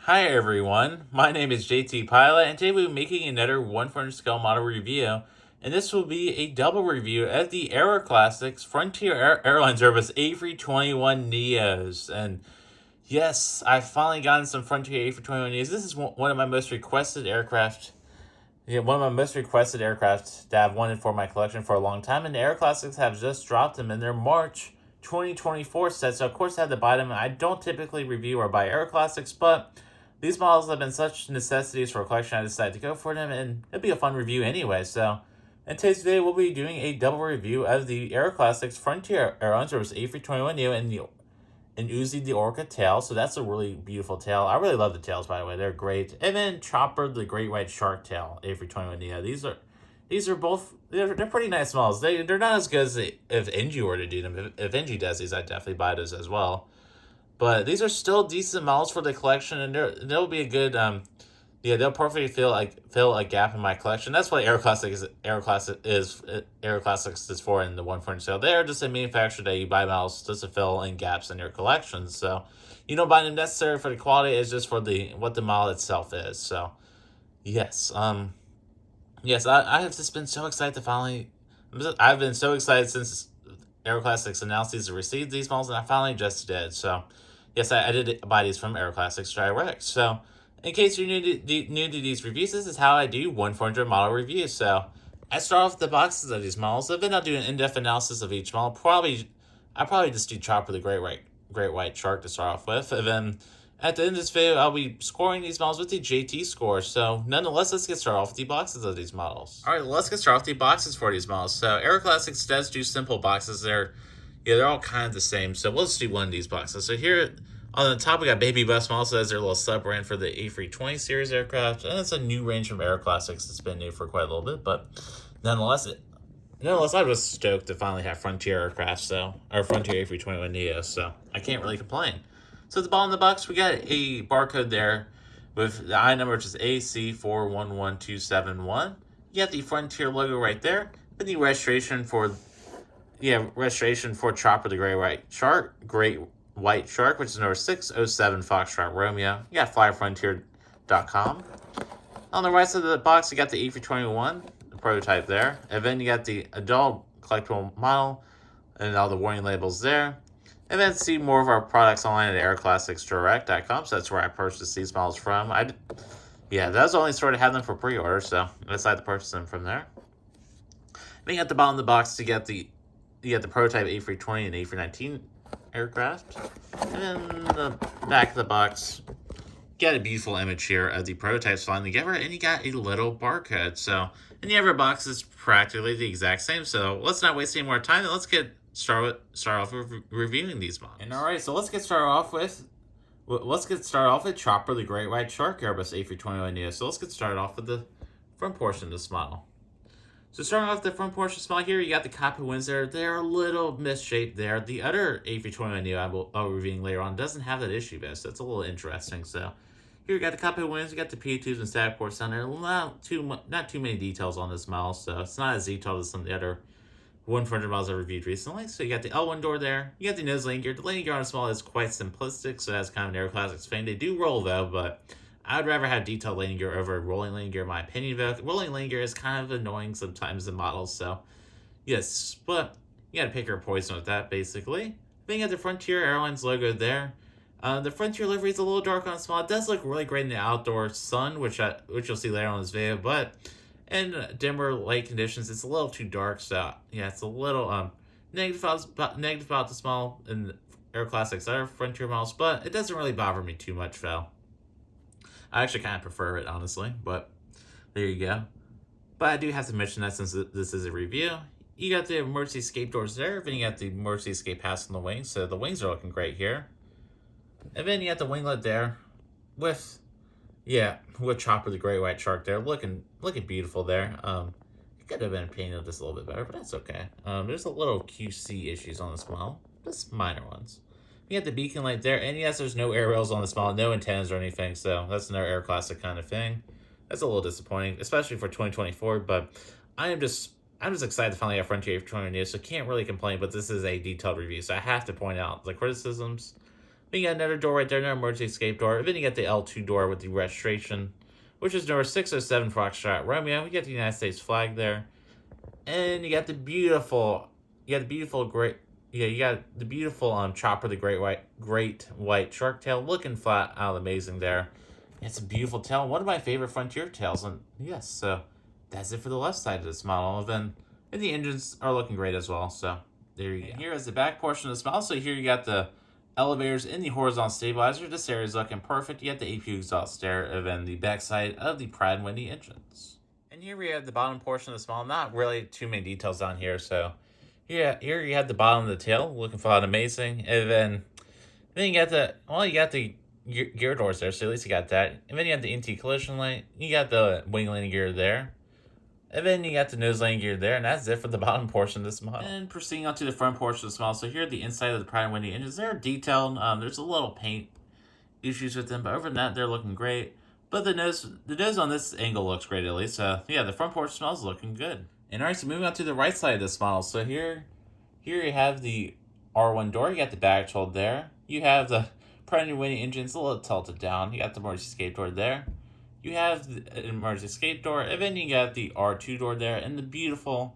Hi everyone, my name is JT Pilot, and today we'll be making another 1/4 scale model review, and this will be a double review of the Aeroclassics Airlines Airbus A321NEOs. And yes, I've finally gotten some Frontier A321NEOs. This is one of my most requested aircraft. Yeah, one of my most requested aircraft that I've wanted for my collection for a long time, and the Aeroclassics have just dropped them in their March 2024 set. So of course I had to buy them. I don't typically review or buy Aeroclassics, but these models have been such necessities for a collection, I decided to go for them, and it'll be a fun review anyway. So in today's video, we'll be doing a double review of the Aeroclassics Frontier Airlines Airbus A321neo and Ozzy the Orca tail. So that's a really beautiful tail. I really love the tails, by the way. They're great. And then Chopper, the Great White Shark tail, A321neo. These are both, they're pretty nice models. They're not as good as if NG were to do them. If NG does these, I'd definitely buy those as well. But these are still decent models for the collection, and they'll be a good they'll perfectly fill a gap in my collection. That's what Aeroclassics is for in the 1/4 scale. They're just a manufacturer that you buy models just to fill in gaps in your collection. So you don't buy them necessarily for the quality, it's just for what the model itself is. So yes, I have just been so excited to finally. I've been so excited since Aeroclassics announced these and received these models, and I finally just did. So yes, I did buy these from Aeroclassics direct. So in case you're new to these reviews, this is how I do 1/4 model reviews. So I start off with the boxes of these models. Then I'll do an in-depth analysis of each model. I probably just do Chopper the Great White Shark to start off with, and then at the end of this video, I'll be scoring these models with the JT score. So nonetheless, let's get started off with the boxes of these models. All right, let's get started with the boxes for these models. So Aeroclassics does do simple boxes. They're all kind of the same. So we'll just do one of these boxes. So here on the top, we got Baby Bus models. So that's their little sub brand for the A320 series aircraft, and it's a new range from Aeroclassics. It's been new for quite a little bit, but nonetheless, I was stoked to finally have Frontier aircraft, or Frontier A321neo. So I can't really complain. So at the bottom of the box, we got a barcode there with the I number, which is AC411271. You got the Frontier logo right there, and the registration for Chopper the Great White Shark, which is number 607 Foxtrot Romeo. You got flyfrontier.com. On the right side of the box, you got the A321, the prototype there, and then you got the adult collectible model and all the warning labels there. And then see more of our products online at aeroclassicsdirect.com. So that's where I purchased these models from. That was the only store to have them for pre-order, so I decided to purchase them from there. Then at the bottom of the box, you get the prototype A320 and A319 aircraft. And then the back of the box, you got a beautiful image here of the prototypes finally together, and you got a little barcode. So, and the other box is practically the exact same. So let's not waste any more time, and let's get start off with reviewing these models. And all right, so let's get started off with Chopper the Great White Shark Airbus A321neo. So let's get started off with the front portion of this model. So starting off with the front portion of this model here, you got the cockpit wings there. They're a little misshaped there. The other A321neo I'll be reviewing later on doesn't have that issue, though, so it's a little interesting. So here you got the cockpit wings, you got the P2s and static ports down there. Not too many details on this model, so it's not as detailed as some of the other 1/4 models I reviewed recently. So you got the L1 door there. You got the nose landing gear. The landing gear on this model is quite simplistic, so that's kind of an Aeroclassics thing. They do roll, though, but I'd rather have detailed landing gear over rolling landing gear, in my opinion, though. Rolling landing gear is kind of annoying sometimes in models, so yes, but you gotta pick your poison with that, basically. Then you got the Frontier Airlines logo there. The Frontier livery is a little dark on this model. It does look really great in the outdoor sun, which you'll see later on in this video, but in dimmer light conditions, it's a little too dark, so yeah, it's a little negative about this model in Aeroclassics other Frontier models, but it doesn't really bother me too much, though. I actually kind of prefer it, honestly, but there you go. But I do have to mention that since this is a review. You got the emergency escape doors there, then you got the emergency escape pass on the wings, so the wings are looking great here. And then you got the winglet there with Chopper the Great White Shark there, looking beautiful there. It could have been painted just a little bit better, but that's okay. There's a little QC issues on this model, just minor ones. You got the beacon light there, and yes, there's no air rails on this model, no antennas or anything, so that's another Aeroclassic kind of thing. That's a little disappointing, especially for 2024, but I'm just excited to finally have Frontier A321neo, so can't really complain, but this is a detailed review, so I have to point out the criticisms. Then you got another door right there, another emergency escape door. Then you got the L2 door with the registration, which is number 607 Foxtrot Romeo. You got the United States flag there. And you got the beautiful, Chopper, the great white shark tail, looking flat out amazing there. It's a beautiful tail, one of my favorite Frontier tails, and yes, so that's it for the left side of this model. And the engines are looking great as well. So there you go. Here is the back portion of this model. So here you got the elevators in the horizontal stabilizer. This area is looking perfect. You got the APU exhaust there, and then the backside of the Pratt & Whitney engines. And here we have the bottom portion of the small. Not really too many details down here. So yeah, here you have the bottom of the tail, looking flat amazing. And then you got the gear doors there, so at least you got that. And then you have the anti-collision light. You got the wing landing gear there. And then you got the nose landing gear there, and that's it for the bottom portion of this model. And proceeding on to the front portion of this model. So here the inside of the Pratt & Whitney engines, they're detailed. There's a little paint issues with them, but other than that, they're looking great. But the nose on this angle looks great at least. So yeah, the front portion smells looking good. And alright, so moving on to the right side of this model. So here you have the R1 door. You got the baggage hold there. You have the Pratt & Whitney engines a little tilted down. You got the emergency escape door there. You have the emergency escape door, and then you got the R2 door there, and the beautiful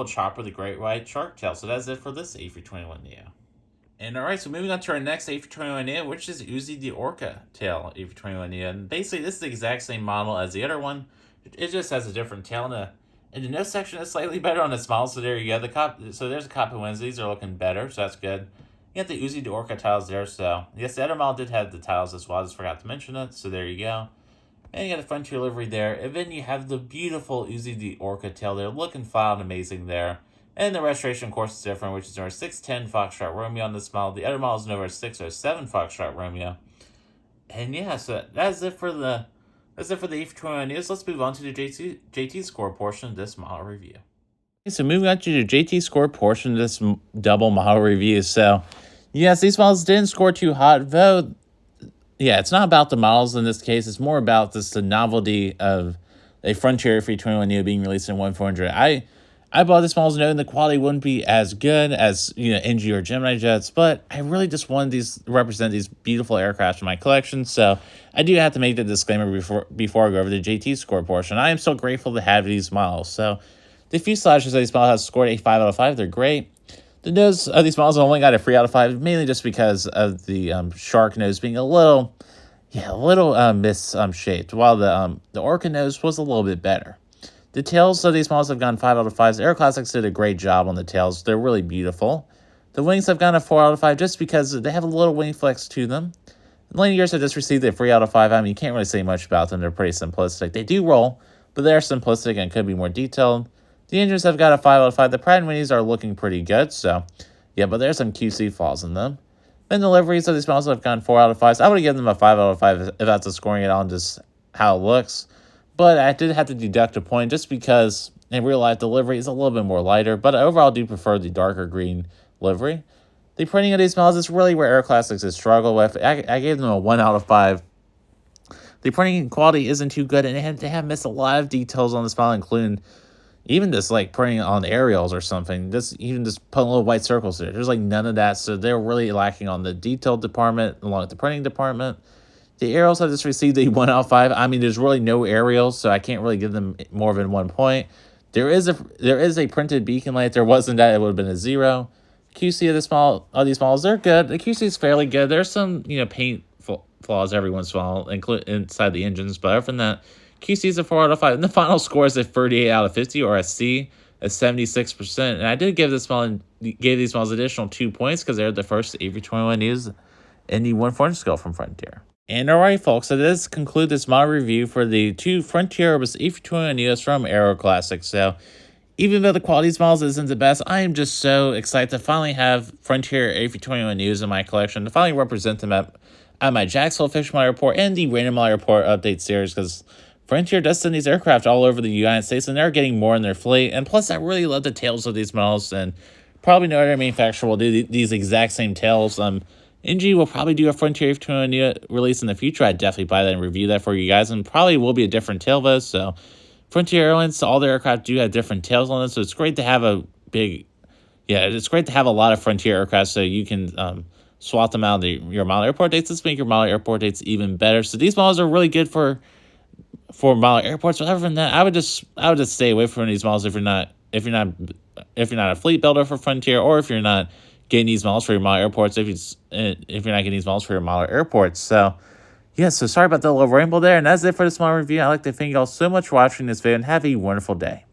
Chopper, the great white shark tail. So that's it for this A321NEO. And alright, so moving on to our next A321NEO, which is Ozzy the Orca tail A321NEO. And basically, this is the exact same model as the other one. It just has a different tail, and the nose section is slightly better on this model. So there you go. So there's a cockpit windows. These are looking better, so that's good. You got the Ozzy the Orca tiles there. So yes, the other model did have the tiles as well. I just forgot to mention it. So there you go. And you got a Frontier livery there. And then you have the beautiful Ozzy the Orca tail there, looking flat and amazing there. And the registration, of course, is different, which is number 610 Foxtrot Romeo on this model. The other model is number 607 Foxtrot Romeo. And yeah, so that's it for the A321NEO. So let's move on to the JT score portion of this model review. Okay, so moving on to the JT score portion of this double model review. So yes, these models didn't score too hot, though. Yeah, it's not about the models in this case. It's more about the novelty of a Frontier A321NEO being released in 1/400. I bought this models knowing the quality wouldn't be as good as NG or Gemini jets, but I really just wanted these represent these beautiful aircraft in my collection. So I do have to make the disclaimer before I go over the JT score portion. I am so grateful to have these models. So the fuselages of these models have scored a 5 out of 5. They're great. The nose of these models only got a 3 out of 5, mainly just because of the shark nose being a little misshaped, while the Orca nose was a little bit better. The tails of these models have gone 5 out of 5. Aeroclassics did a great job on the tails. They're really beautiful. The wings have gone a 4 out of 5 just because they have a little wing flex to them. The landing gears have just received a 3 out of 5. I mean, you can't really say much about them. They're pretty simplistic. They do roll, but they're simplistic and could be more detailed. The engines have got a 5 out of 5. The Pratt & Whitneys are looking pretty good, so yeah, but there's some QC flaws in them. Then the liveries of these models have gone 4 out of 5. So I would have given them a 5 out of 5 if that's a scoring it on just how it looks. But I did have to deduct a point just because in real life the livery is a little bit more lighter, but overall I do prefer the darker green livery. The printing of these models is really where Aeroclassics has struggled with. I gave them a 1 out of 5. The printing quality isn't too good, and they have missed a lot of details on this model, including even just like printing on aerials or something, just putting little white circles there. There's like none of that, so they're really lacking on the detail department along with the printing department. The aerials have just received a 1 out of 5. I mean, there's really no aerials, so I can't really give them more than 1 point. There is a printed beacon light. If there wasn't that, it would have been a 0. QC of these models, they're good. The QC is fairly good. There's some paint flaws every once in a while, inside the engines, but other than that, QC is a 4 out of 5. And the final score is a 38 out of 50, or a C, a 76%. And I did give these models additional 2 points because they're the first A321NEOs in the 1/400 scale from Frontier. And alright, folks, so this concludes this model review for the 2 Frontier Airbus A321NEOs from Aeroclassics. So even though the quality of these models isn't the best, I am just so excited to finally have Frontier A321NEOs in my collection, to finally represent them at my Jacksonville Fictional Report and the Random Model Report update series, because Frontier does send these aircraft all over the United States, and they're getting more in their fleet. And plus, I really love the tails of these models, and probably no other manufacturer will do these exact same tails. NG will probably do a Frontier A321NEO release in the future. I'd definitely buy that and review that for you guys, and probably will be a different tail though. So Frontier Airlines, all their aircraft do have different tails on them, so it's great to have it's great to have a lot of Frontier aircraft, so you can swap them out of your model airport dates. Let's make your model airport dates even better. So these models are really good for model airports. But other than that, I would just stay away from these models if you're not a fleet builder for Frontier, or if you're not getting these models for your model airports. If you're not getting these models for your model airports, so yeah. So sorry about the little ramble there, and that's it for this small review. I'd like to thank you all so much for watching this video, and have a wonderful day.